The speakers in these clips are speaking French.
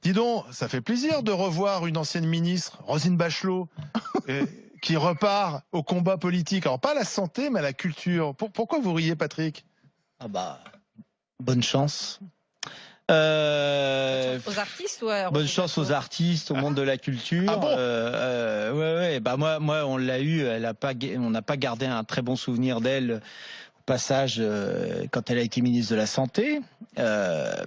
Dis donc, ça fait plaisir de revoir une ancienne ministre, Roselyne Bachelot, qui repart au combat politique. Alors pas à la santé, mais à la culture. Pourquoi vous riez, Patrick? Ah bah, bonne chance. Aux artistes ou à bonne chance aux artistes, au monde de la culture. Ah bon ouais. Bah moi, on l'a eu. On n'a pas gardé un très bon souvenir d'elle au passage quand elle a été ministre de la Santé,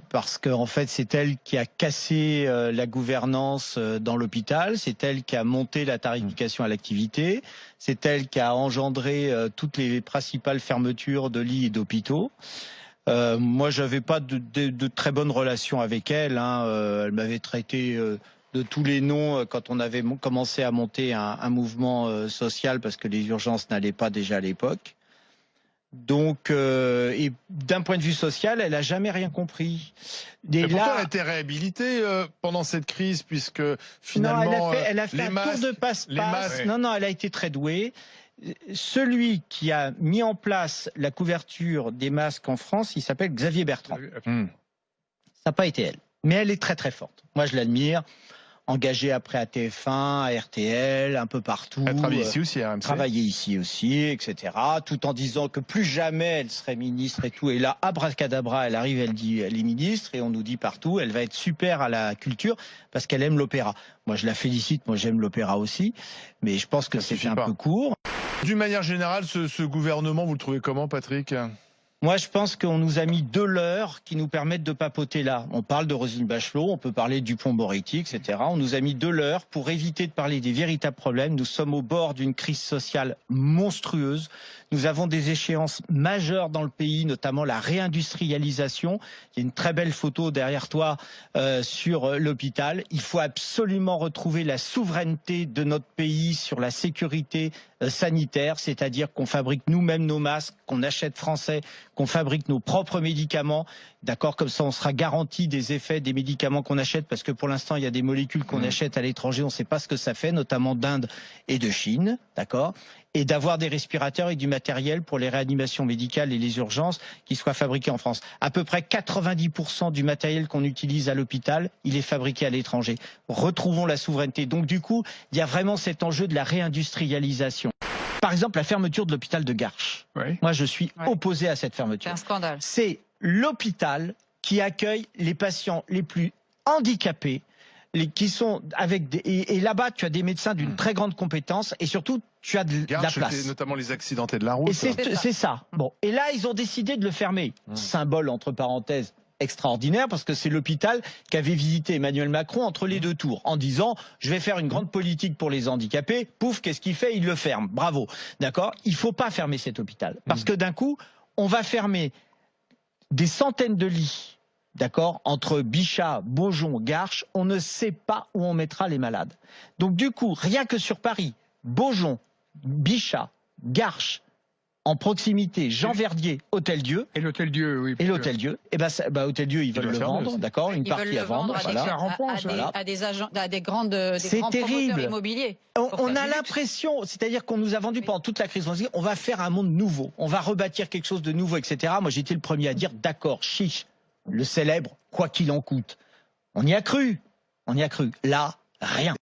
parce que en fait, c'est elle qui a cassé la gouvernance dans l'hôpital. C'est elle qui a monté la tarification à l'activité. C'est elle qui a engendré toutes les principales fermetures de lits et d'hôpitaux. Moi, j'avais pas de très bonnes relations avec elle. Elle m'avait traité de tous les noms quand on avait commencé à monter un mouvement social parce que les urgences n'allaient pas déjà à l'époque. Donc, et d'un point de vue social, elle a jamais rien compris. Et pourtant, elle a été réhabilitée pendant cette crise, puisque finalement, non, elle a fait un tour de passe-passe. Non, elle a été très douée. Celui qui a mis en place la couverture des masques en France, il s'appelle Xavier Bertrand. Ça n'a pas été elle. Mais elle est très très forte. Moi, je l'admire. Engagée après à TF1, à RTL, un peu partout. Elle travaille ici aussi, à RMC. Travaillée ici aussi, etc. Tout en disant que plus jamais elle serait ministre et tout. Et là, abracadabra, elle arrive, elle dit elle est ministre et on nous dit partout, elle va être super à la culture parce qu'elle aime l'opéra. Moi, je la félicite. Moi, j'aime l'opéra aussi. Mais je pense que c'était un peu court. D'une manière générale, ce gouvernement, vous le trouvez comment, Patrick ? Moi, je pense qu'on nous a mis 2 leurres qui nous permettent de papoter là. On parle de Roselyne Bachelot, on peut parler du Dupond-Moretti, etc. On nous a mis 2 leurres pour éviter de parler des véritables problèmes. Nous sommes au bord d'une crise sociale monstrueuse. Nous avons des échéances majeures dans le pays, notamment la réindustrialisation. Il y a une très belle photo derrière toi sur l'hôpital. Il faut absolument retrouver la souveraineté de notre pays sur la sécurité sanitaire, c'est-à-dire qu'on fabrique nous-mêmes nos masques, qu'on achète français, qu'on fabrique nos propres médicaments. D'accord, comme ça on sera garanti des effets des médicaments qu'on achète, parce que pour l'instant il y a des molécules qu'on achète à l'étranger, on ne sait pas ce que ça fait, notamment d'Inde et de Chine, d'accord, et d'avoir des respirateurs et du matériel pour les réanimations médicales et les urgences qui soient fabriqués en France. À peu près 90% du matériel qu'on utilise à l'hôpital, il est fabriqué à l'étranger. Retrouvons la souveraineté. Donc du coup, il y a vraiment cet enjeu de la réindustrialisation. Par exemple, la fermeture de l'hôpital de Garches. Oui. Moi, je suis opposé à cette fermeture. C'est un scandale. C'est l'hôpital qui accueille les patients les plus handicapés, qui sont avec des... Et là-bas, tu as des médecins d'une très grande compétence et surtout, tu as de la place. Notamment les accidentés de la route. Et c'est ça. Bon. Et là, ils ont décidé de le fermer. Symbole, entre parenthèses, extraordinaire, parce que c'est l'hôpital qu'avait visité Emmanuel Macron entre les 2 tours, en disant « je vais faire une grande politique pour les handicapés ». Pouf, qu'est-ce qu'il fait? Il le ferme. Bravo. D'accord? Il ne faut pas fermer cet hôpital. Parce que d'un coup, on va fermer des centaines de lits, d'accord, entre Bichat, Beaujon, Garches. On ne sait pas où on mettra les malades. Donc du coup, rien que sur Paris, Beaujon, Bichat, Garches, en proximité, Jean Verdier, Hôtel-Dieu. Et l'Hôtel-Dieu, oui. Et l'Hôtel-Dieu. Et Hôtel-Dieu, ils veulent le vendre, d'accord, une partie à vendre. À des grands promoteurs immobiliers. On a l'impression, c'est-à-dire qu'on nous a vendu pendant toute la crise, on se dit on va faire un monde nouveau, on va rebâtir quelque chose de nouveau, etc. Moi, j'étais le premier à dire d'accord, chiche, le célèbre, quoi qu'il en coûte. On y a cru. Là, rien.